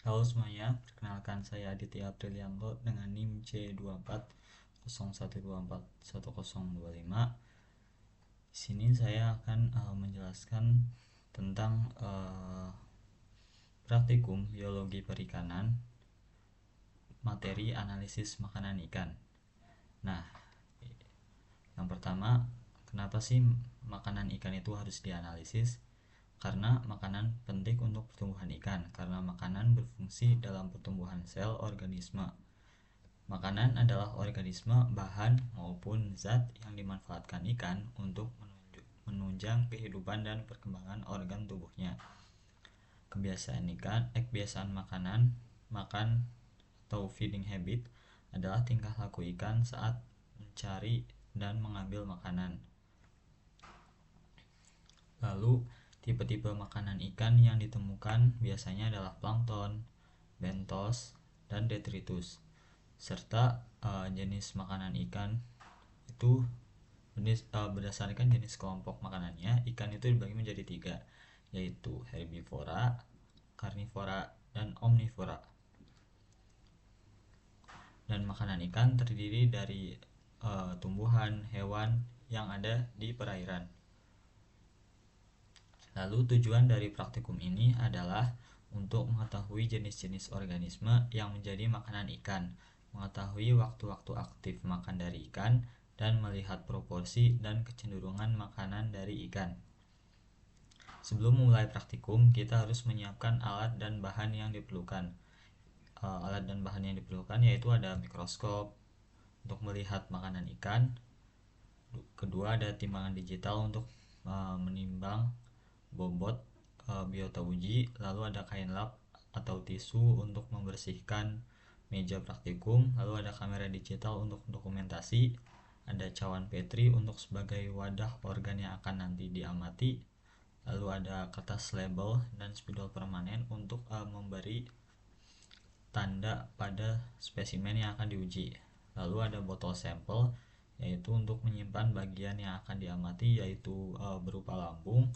Halo semuanya, perkenalkan saya Aditya Aprilianto dengan NIM C2401241025. Di sini saya akan menjelaskan tentang praktikum biologi perikanan, materi analisis makanan ikan. Nah, yang pertama, kenapa sih makanan ikan itu harus dianalisis? Karena makanan penting untuk pertumbuhan ikan, karena makanan berfungsi dalam pertumbuhan sel organisme. Makanan adalah organisme, bahan, maupun zat yang dimanfaatkan ikan untuk menunjang kehidupan dan perkembangan organ tubuhnya. Kebiasaan makanan, makan atau feeding habit adalah tingkah laku ikan saat mencari dan mengambil makanan. Lalu, tipe-tipe makanan ikan yang ditemukan biasanya adalah plankton, bentos, dan detritus. Serta jenis makanan ikan itu berdasarkan jenis kelompok makanannya, ikan itu dibagi menjadi 3, yaitu herbivora, karnivora, dan omnivora. Dan makanan ikan terdiri dari tumbuhan, hewan yang ada di perairan. Lalu tujuan dari praktikum ini adalah untuk mengetahui jenis-jenis organisme yang menjadi makanan ikan, mengetahui waktu-waktu aktif makan dari ikan, dan melihat proporsi dan kecenderungan makanan dari ikan. Sebelum memulai praktikum, kita harus menyiapkan alat dan bahan yang diperlukan. Alat dan bahan yang diperlukan yaitu ada mikroskop untuk melihat makanan ikan. Kedua, ada timbangan digital untuk menimbang bobot biota uji. Lalu ada kain lap atau tisu untuk membersihkan meja praktikum. Lalu ada kamera digital untuk dokumentasi. Ada cawan petri untuk sebagai wadah organ yang akan nanti diamati. Lalu ada kertas label dan spidol permanen untuk memberi tanda pada spesimen yang akan diuji. Lalu ada botol sampel, yaitu untuk menyimpan bagian yang akan diamati, yaitu berupa lambung.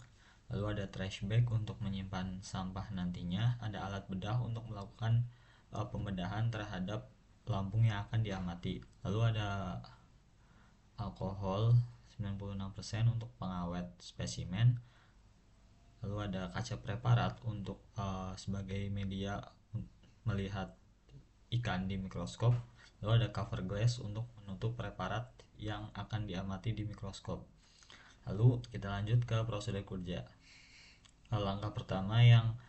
Lalu ada trash bag untuk menyimpan sampah nantinya. Ada alat bedah untuk melakukan pembedahan terhadap lambung yang akan diamati. Lalu ada alkohol 96% untuk pengawet spesimen. Lalu ada kaca preparat untuk sebagai media melihat ikan di mikroskop. Lalu ada cover glass untuk menutup preparat yang akan diamati di mikroskop. Lalu kita lanjut ke prosedur kerja. Langkah pertama yang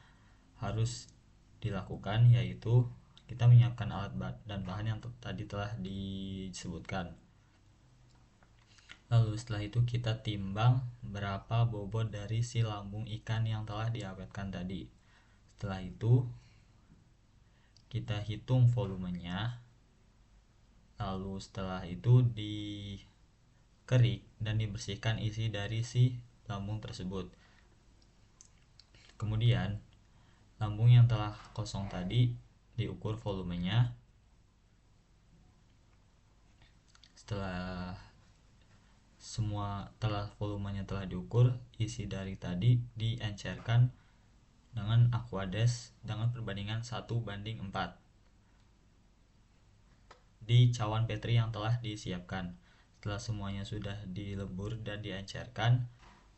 harus dilakukan yaitu kita menyiapkan alat dan bahan yang tadi telah disebutkan. Lalu setelah itu kita timbang berapa bobot dari si lambung ikan yang telah diawetkan tadi. Setelah itu kita hitung volumenya. Lalu setelah itu dikerik dan dibersihkan isi dari si lambung tersebut. Kemudian lambung yang telah kosong tadi diukur volumenya. Setelah volumenya telah diukur, isi dari tadi diencerkan dengan aquades dengan perbandingan 1:4 di cawan petri yang telah disiapkan. Setelah semuanya sudah dilebur dan diencerkan,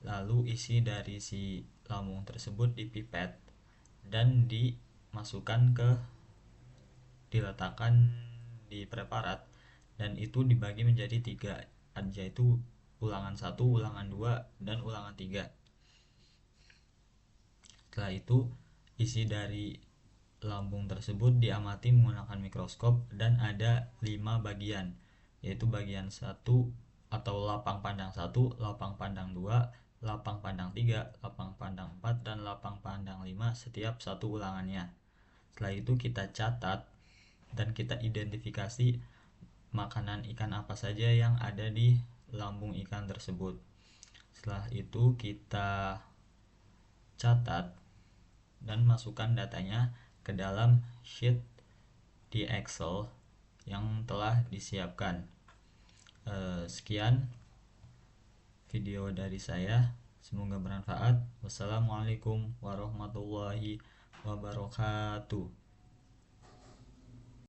lalu isi dari si lambung tersebut dipipet dan diletakkan di preparat, dan itu dibagi menjadi 3, yaitu ulangan 1, ulangan 2, dan ulangan 3. Setelah itu isi dari lambung tersebut diamati menggunakan mikroskop dan ada 5 bagian, yaitu bagian 1 atau lapang pandang 1, lapang pandang 2, lapang pandang 3, lapang pandang 4, dan lapang pandang 5 setiap satu ulangannya. Setelah itu kita catat dan kita identifikasi makanan ikan apa saja yang ada di lambung ikan tersebut. Setelah itu kita catat dan masukkan datanya ke dalam sheet di Excel yang telah disiapkan. Sekian video dari saya, semoga bermanfaat. Wassalamualaikum warahmatullahi wabarakatuh.